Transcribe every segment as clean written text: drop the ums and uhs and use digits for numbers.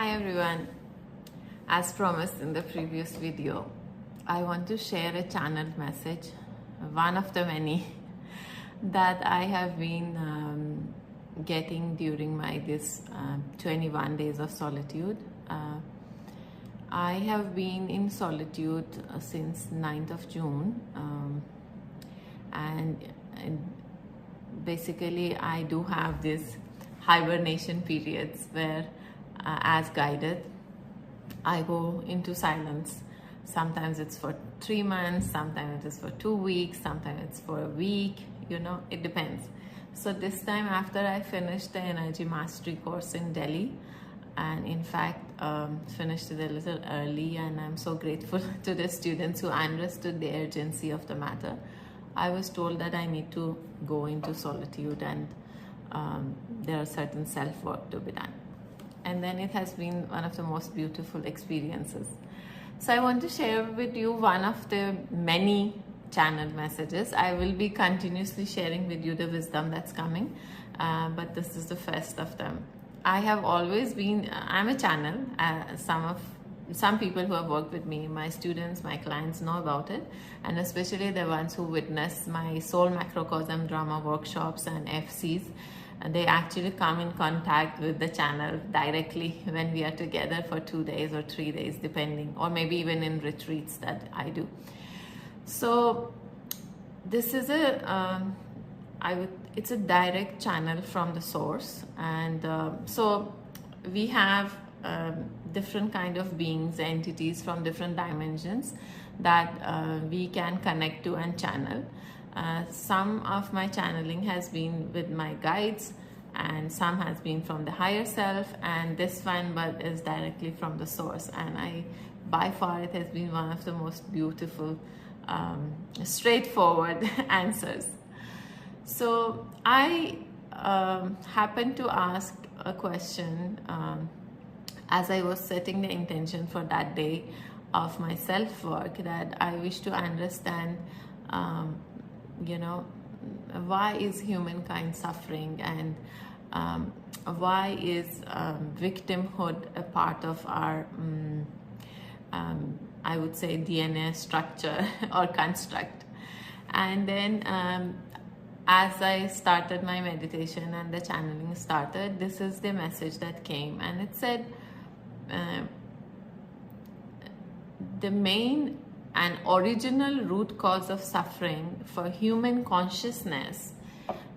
Hi everyone. As promised in the previous video, I want to share a channeled message, one of the many that I have been getting during this 21 days of solitude. I have been in solitude since 9th of June, and basically I do have these hibernation periods where as guided I go into silence. Sometimes it's for 3 months, sometimes it is for 2 weeks, sometimes it's for a week, it depends. So this time, after I finished the energy mastery course in Delhi, and in fact finished it a little early, and I'm so grateful to the students who understood the urgency of the matter, I was told that I need to go into solitude, and there are certain self-work to be done. And then it has been one of the most beautiful experiences. So I want to share with you one of the many channeled messages. I will be continuously sharing with you the wisdom that's coming, but this is the first of them. I have always been, I'm a channel. Some people who have worked with me, my students, my clients know about it, and especially the ones who witness my soul macrocosm drama workshops and FCs. And they actually come in contact with the channel directly when we are together for 2 days or 3 days, depending, or maybe even in retreats that I do. So this is it's a direct channel from the source, and so we have different kind of beings, entities from different dimensions that we can connect to and channel. Some of my channeling has been with my guides, and some has been from the higher self, and this one is directly from the source. And by far, it has been one of the most beautiful, straightforward answers. So I happened to ask a question as I was setting the intention for that day of my self-work, that I wish to understand why is humankind suffering, and why is victimhood a part of our I would say DNA structure or construct. And then as I started my meditation and the channeling started, this is the message that came, and it said the main and original root cause of suffering for human consciousness,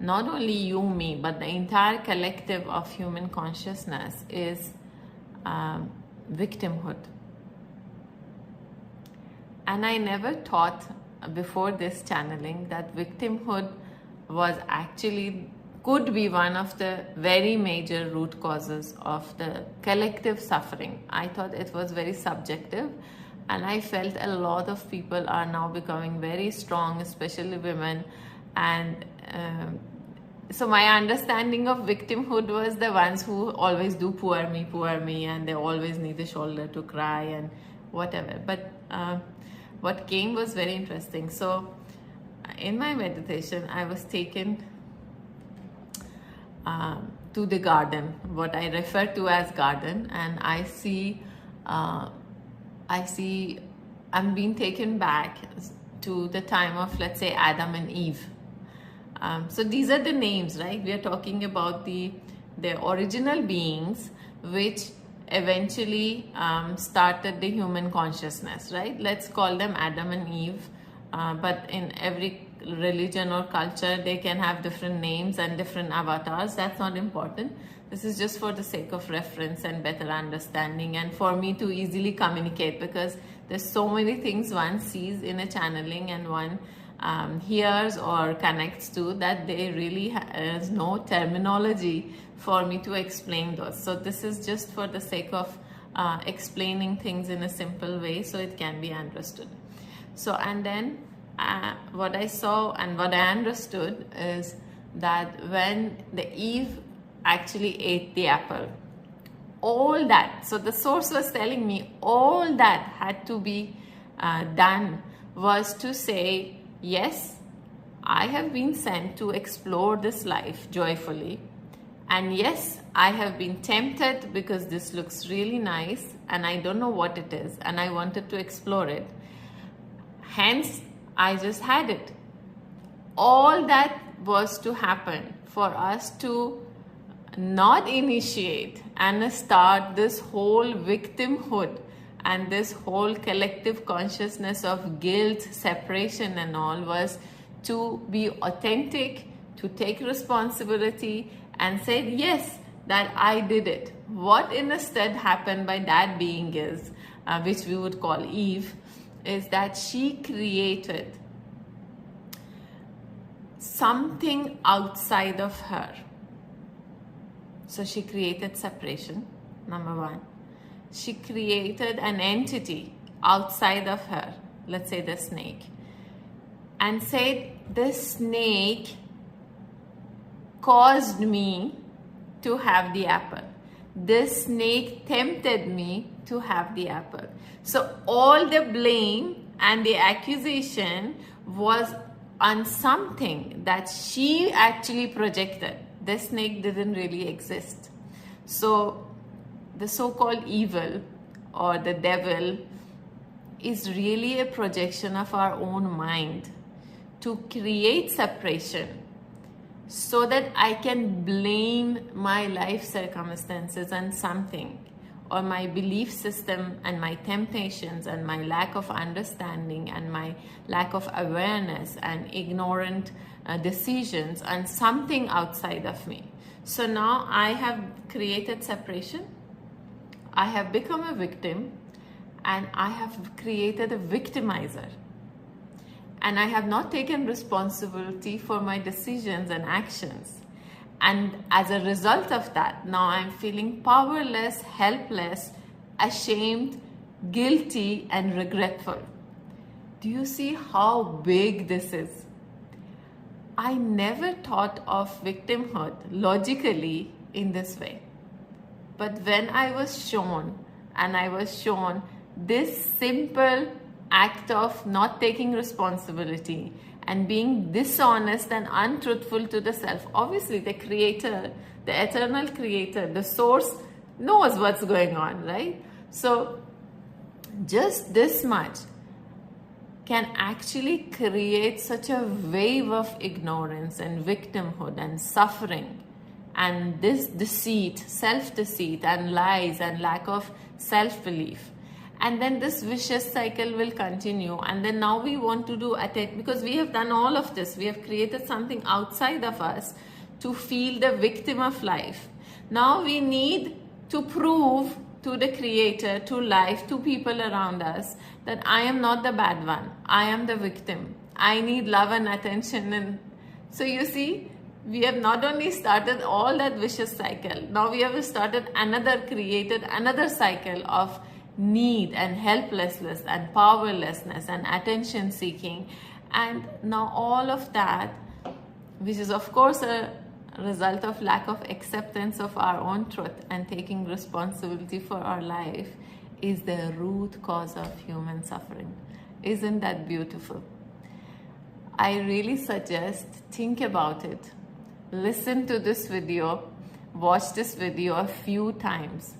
not only you, me, but the entire collective of human consciousness, is victimhood. And I never thought before this channeling that victimhood was actually could be one of the very major root causes of the collective suffering. I thought it was very subjective. And I felt a lot of people are now becoming very strong, especially women. And so my understanding of victimhood was the ones who always do poor me, and they always need a shoulder to cry and whatever. But what came was very interesting. So in my meditation, I was taken to the garden, what I refer to as garden, and I'm being taken back to the time of, let's say, Adam and Eve. So these are the names, right? We are talking about the original beings which eventually started the human consciousness, right? Let's call them Adam and Eve. But in every religion or culture, they can have different names and different avatars. That's not important. This is just for the sake of reference and better understanding, and for me to easily communicate, because there's so many things one sees in a channeling and one hears or connects to, that there really is no terminology for me to explain those. So this is just for the sake of explaining things in a simple way so it can be understood. So, and then what I saw and what I understood is that when the Eve actually ate the apple, all that, so the source was telling me all that had to be done was to say, yes, I have been sent to explore this life joyfully, And yes, I have been tempted because this looks really nice and I don't know what it is and I wanted to explore it. Hence, I just had it. All that was to happen for us to not initiate and start this whole victimhood and this whole collective consciousness of guilt, separation and all was to be authentic, to take responsibility and say, yes, that I did it. What instead happened by that being is, which we would call Eve, is that she created something outside of her. So she created separation, number one. She created an entity outside of her, let's say the snake, and said, this snake caused me to have the apple. This snake tempted me to have the apple. So all the blame and the accusation was on something that she actually projected. The snake didn't really exist. So the so-called evil or the devil is really a projection of our own mind to create separation so that I can blame my life circumstances on something, or my belief system and my temptations and my lack of understanding and my lack of awareness and ignorant decisions on something outside of me. So now I have created separation, I have become a victim, and I have created a victimizer. And I have not taken responsibility for my decisions and actions. And as a result of that, now I'm feeling powerless, helpless, ashamed, guilty, and regretful. Do you see how big this is? I never thought of victimhood logically in this way. But when I was shown this simple act of not taking responsibility and being dishonest and untruthful to the self. Obviously, the creator, the eternal creator, the source knows what's going on, right? So just this much can actually create such a wave of ignorance and victimhood and suffering and this deceit, self-deceit and lies and lack of self-belief. And then this vicious cycle will continue. And then now we want to do because we have done all of this. We have created something outside of us to feel the victim of life. Now we need to prove to the creator, to life, to people around us that I am not the bad one. I am the victim. I need love and attention. And so you see, we have not only started all that vicious cycle, now we have created another cycle of need and helplessness and powerlessness and attention seeking. And now all of that, which is of course a result of lack of acceptance of our own truth and taking responsibility for our life, is the root cause of human suffering. Isn't that beautiful? I really suggest think about it. Listen to this video, watch this video a few times,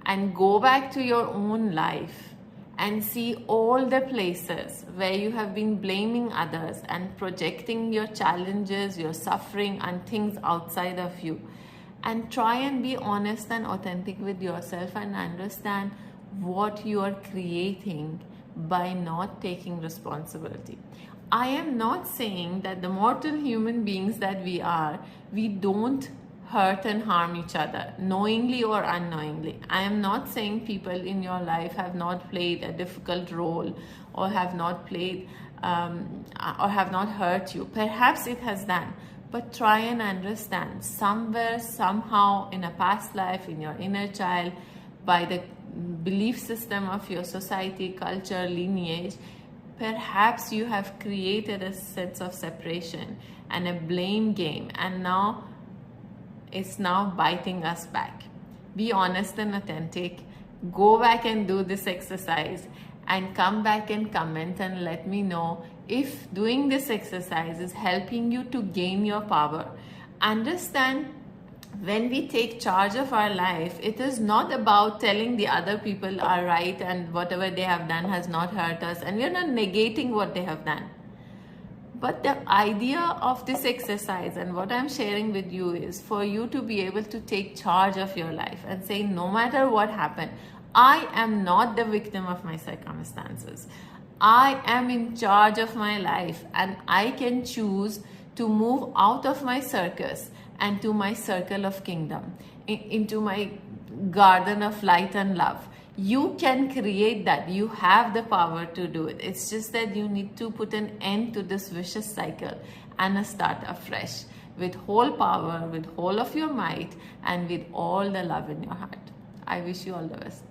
and go back to your own life and see all the places where you have been blaming others and projecting your challenges, your suffering on things outside of you. And try and be honest and authentic with yourself and understand what you are creating by not taking responsibility. I am not saying that the mortal human beings that we are, we don't hurt and harm each other, knowingly or unknowingly. I am not saying people in your life have not played a difficult role or have not played or have not hurt you. Perhaps it has done, but try and understand somewhere, somehow in a past life, in your inner child, by the belief system of your society, culture, lineage, perhaps you have created a sense of separation and a blame game, and now it's now biting us back. Be honest and authentic. Go back and do this exercise and come back and comment and let me know if doing this exercise is helping you to gain your power. Understand when we take charge of our life, it is not about telling the other people are right and whatever they have done has not hurt us, and we are not negating what they have done. But the idea of this exercise and what I'm sharing with you is for you to be able to take charge of your life and say, no matter what happened, I am not the victim of my circumstances. I am in charge of my life, and I can choose to move out of my circus and to my circle of kingdom, into my garden of light and love. You can create that. You have the power to do it. It's just that you need to put an end to this vicious cycle and start afresh with whole power, with whole of your might, and with all the love in your heart. I wish you all the best.